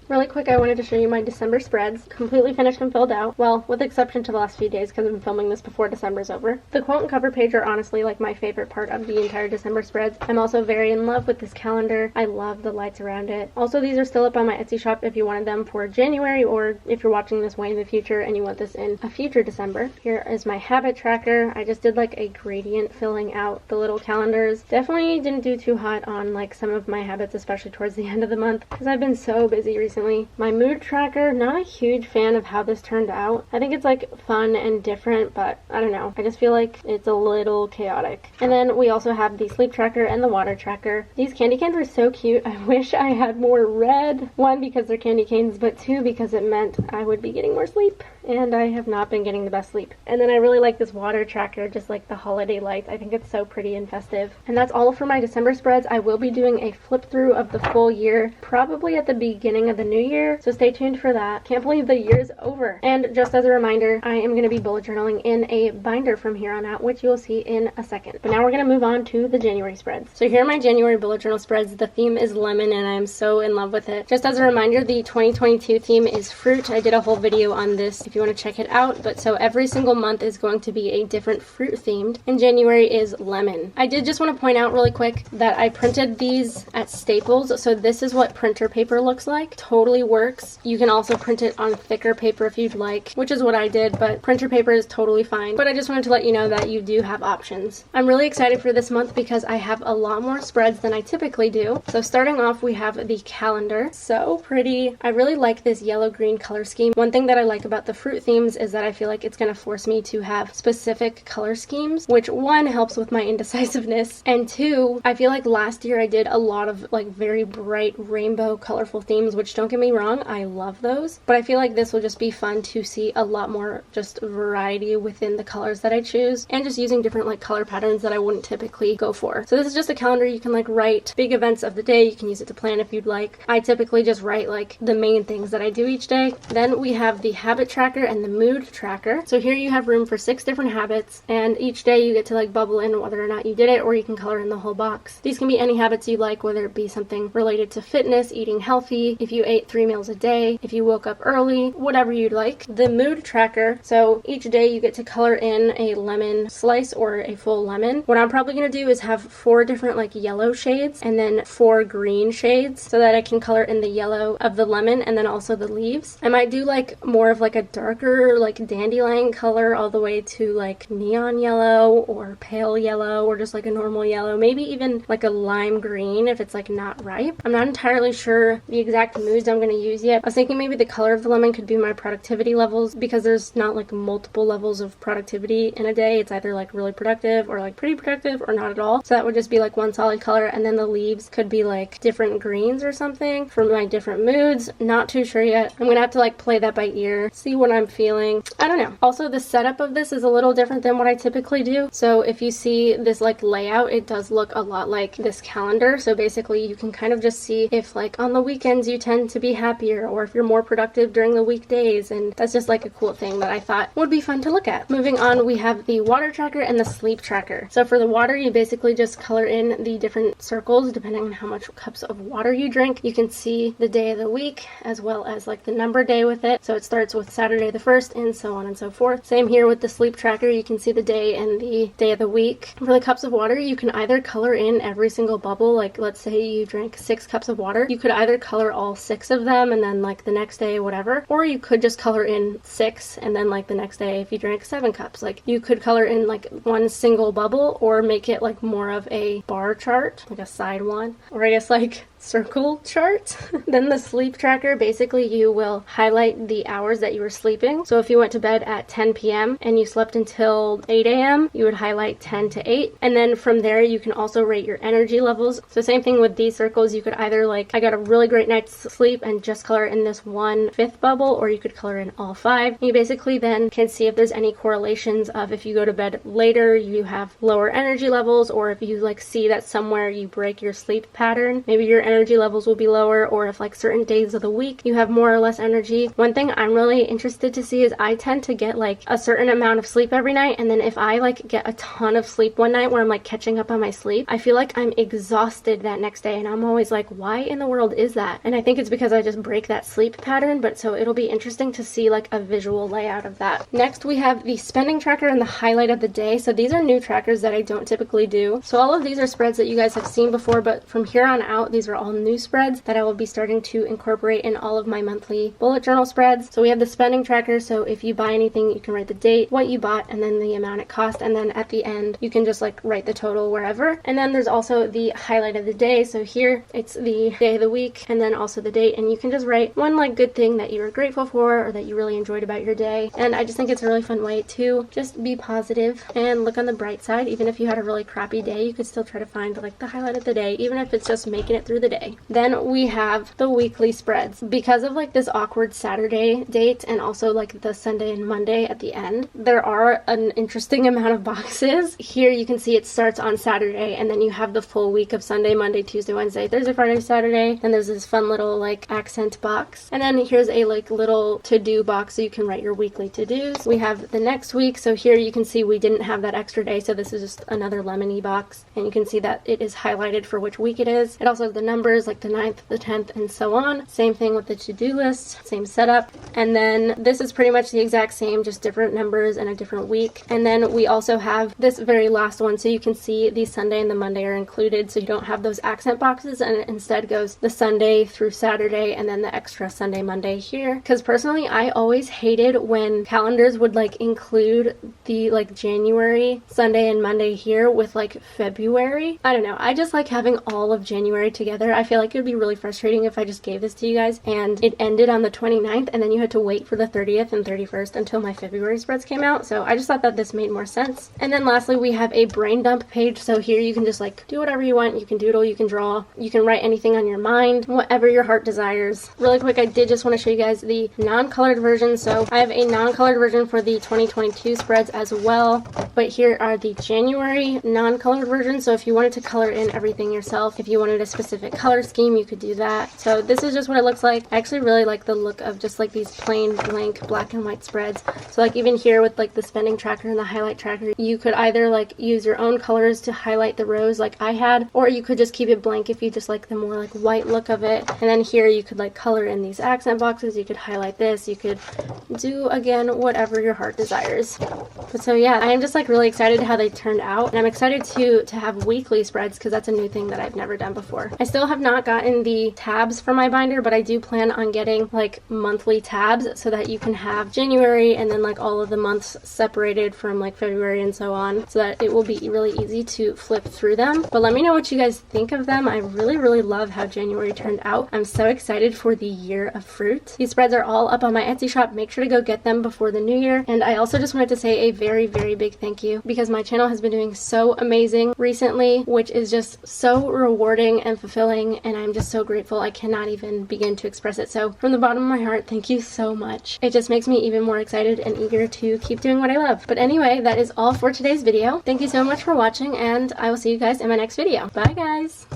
Really quick, I wanted to show you my December spreads. Completely finished and filled out. Well, with the exception to the last few days because I've been filming this before December's over. The quote and cover page are honestly like my favorite part of the entire December spreads. I'm also very in love with this calendar. I love the lights around it. Also, these are still up on my Etsy shop if you wanted them for January, or if you're watching this way in the future and you want this in a future December. Here is my habit tracker. I just did like a gradient filling out the little calendars. Definitely didn't do too hot on like some of my habits, especially towards the end of the month because I've been so busy recently. My mood tracker, not a huge fan of how this turned out. I think it's like fun and different, but I don't know. I just feel like it's a little chaotic. And then we also have the sleep tracker and the water tracker. These candy canes are so cute. I wish I had more red. One, because they're candy canes, but two, because it meant I would be getting more sleep. And I have not been getting the best sleep. And then I really like this water tracker, just like the holiday lights. I think it's so pretty and festive. And that's all for my December spreads. I will be doing a flip through of the full year, probably at the beginning of the new year, so stay tuned for that. Can't believe the year's over. And just as a reminder, I am going to be bullet journaling in a binder from here on out, which you'll see in a second. But now we're going to move on to the January spreads. So here are my January bullet journal spreads. The theme is lemon and I'm so in love with it. Just as a reminder, the 2022 theme is fruit. I did a whole video on this if you want to check it out. But so every single month is going to be a different fruit themed, and January is lemon. I did just want to point out really quick that I printed these at Staples, so this is what printer paper looks like. Totally works. You can also print it on thicker paper if you'd like, which is what I did, but printer paper is totally fine. But I just wanted to let you know that you do have options. I'm really excited for this month because I have a lot more spreads than I typically do. So starting off, we have the calendar. So pretty. I really like this yellow-green color scheme. One thing that I like about the fruit themes is that I feel like it's going to force me to have specific color schemes, which one, helps with my indecisiveness, and two, I feel like last year I did a lot of like very bright rainbow colorful themes, which don't get me wrong, I love those, but I feel like this will just be fun to see a lot more just variety within the colors that I choose, and just using different like color patterns that I wouldn't typically go for. So this is just a calendar. You can like write big events of the day. You can use it to plan if you'd like. I typically just write like the main things that I do each day. Then we have the habit tracker and the mood tracker. So here you have room for 6 different habits, and each day you get to like bubble in whether or not you did it, or you can color in the whole box. These can be any habits you like, whether it be something related to fitness, eating healthy, if you ate 3 meals a day, if you woke up early, whatever you'd like. The mood tracker, so each day you get to color in a lemon slice or a full lemon. What I'm probably going to do is have 4 different like yellow shades and then 4 green shades so that I can color in the yellow of the lemon and then also the leaves. I might do like more of like a darker like dandelion color all the way to like neon yellow or pale yellow or just like a normal yellow, maybe even like a lime green if it's like not ripe. I'm not entirely sure the exact moods I'm going to use yet. I was thinking maybe the color of the lemon could be my productivity levels, because there's not like multiple levels of productivity in a day. It's either like really productive or like pretty productive or not at all. So that would just be like one solid color, and then the leaves could be like different greens or something for my different moods. Not too sure yet. I'm gonna have to like play that by ear, see what I'm feeling. I don't know. Also, the setup of this is a little different than what I typically do. So if you see this like layout, it does look a lot like this calendar. So basically you can kind of just see if like on the weekends you tend to be happier, or if you're more productive during the weekdays, and that's just like a cool thing that I thought would be fun to look at. Moving on, we have the water tracker and the sleep tracker. So for the water, you basically just color in the different circles depending on how much cups of water you drink. You can see the day of the week as well as like the number day with it. So it starts with Saturday the 1st and so on and so forth. Same here with the sleep tracker. You can see the day and the day of the week. For the cups of water, you can either color in every single bubble. Like let's say you drink 6 cups of water, you could either color all 6 of them and then like the next day whatever, or you could just color in 6 and then like the next day if you drank 7 cups. Like you could color in like one single bubble, or make it like more of a bar chart, like a side one, or I guess like circle chart. Then the sleep tracker, basically you will highlight the hours that you were sleeping. So if you went to bed at 10 p.m. and you slept until 8 a.m., you would highlight 10 to 8. And then from there you can also rate your energy levels. So same thing with these circles. You could either like, I got a really great night's sleep and just color in this 1/5 bubble, or you could color in all 5. You basically then can see if there's any correlations of if you go to bed later you have lower energy levels, or if you like see that somewhere you break your sleep pattern, maybe your energy levels will be lower, or if like certain days of the week you have more or less energy. One thing I'm really interested interested to see is I tend to get like a certain amount of sleep every night, and then if I like get a ton of sleep one night where I'm like catching up on my sleep, I feel like I'm exhausted that next day, and I'm always like, why in the world is that? And I think it's because I just break that sleep pattern, but so it'll be interesting to see like a visual layout of that. Next, we have the spending tracker and the highlight of the day. So these are new trackers that I don't typically do. So all of these are spreads that you guys have seen before, but from here on out, these are all new spreads that I will be starting to incorporate in all of my monthly bullet journal spreads. So we have the spending tracker. So if you buy anything, you can write the date, what you bought, and then the amount it cost. And then at the end, you can just like write the total wherever. And then there's also the highlight of the day. So here it's the day of the week and then also the date. And you can just write one like good thing that you were grateful for or that you really enjoyed about your day. And I just think it's a really fun way to just be positive and look on the bright side. Even if you had a really crappy day, you could still try to find like the highlight of the day, even if it's just making it through the day. Then we have the weekly spreads. Because of like this awkward Saturday date and also like the Sunday and Monday at the end, there are an interesting amount of boxes. Here you can see it starts on Saturday and then you have the full week of Sunday, Monday, Tuesday, Wednesday, Thursday, Friday, Saturday. And there's this fun little like accent box. And then here's a like little to-do box so you can write your weekly to-dos. We have the next week. So here you can see we didn't have that extra day. So this is just another lemony box. And you can see that it is highlighted for which week it is. It also has the numbers like the 9th, the 10th, and so on. Same thing with the to-do list, same setup. And then this is pretty much the exact same, just different numbers and a different week. And then we also have this very last one. So you can see the Sunday and the Monday are included. So you don't have those accent boxes, and it instead goes the Sunday through Saturday and then the extra Sunday, Monday here. Because personally, I always hated when calendars would like include the like January Sunday and Monday here with like February. I don't know. I just like having all of January together. I feel like it would be really frustrating if I just gave this to you guys and it ended on the 29th and then you had to wait for the 30th and 31st until my February spreads came out. So I just thought that this made more sense. And then lastly, we have a brain dump page. So here you can just like do whatever you want. You can doodle, you can draw, you can write anything on your mind, whatever your heart desires. Really quick, I did just want to show you guys the non-colored version. So I have a non-colored version for the 2022 spreads as well, but here are the January non-colored versions. So if you wanted to color in everything yourself, if you wanted a specific color scheme, you could do that. So this is just what it looks like. I actually really like the look of just like these plain blank black and white spreads. So like even here with like the spending tracker and the highlight tracker, you could either like use your own colors to highlight the rows like I had, or you could just keep it blank if you just like the more like white look of it. And then here you could like color in these accent boxes, you could highlight this, you could do again whatever your heart desires. But so yeah, I am just like really excited how they turned out, and I'm excited to have weekly spreads because that's a new thing that I've never done before. I still have not gotten the tabs for my binder, but I do plan on getting like monthly tabs so that you can have January and then like all of the months separated from like February and so on, so that it will be really easy to flip through them. But let me know what you guys think of them. I really love how January turned out. I'm so excited for the year of fruit. These spreads are all up on my Etsy shop. Make sure to go get them before the new year. And I also just wanted to say a very big thank you because my channel has been doing so amazing recently, which is just so rewarding and fulfilling, and I'm just so grateful. I cannot even begin to express it. So from the bottom of my heart, thank you so much. It just makes me even more excited and eager to keep doing what I love. But anyway, that is all for today's video. Thank you so much for watching, and I will see you guys in my next video. Bye guys!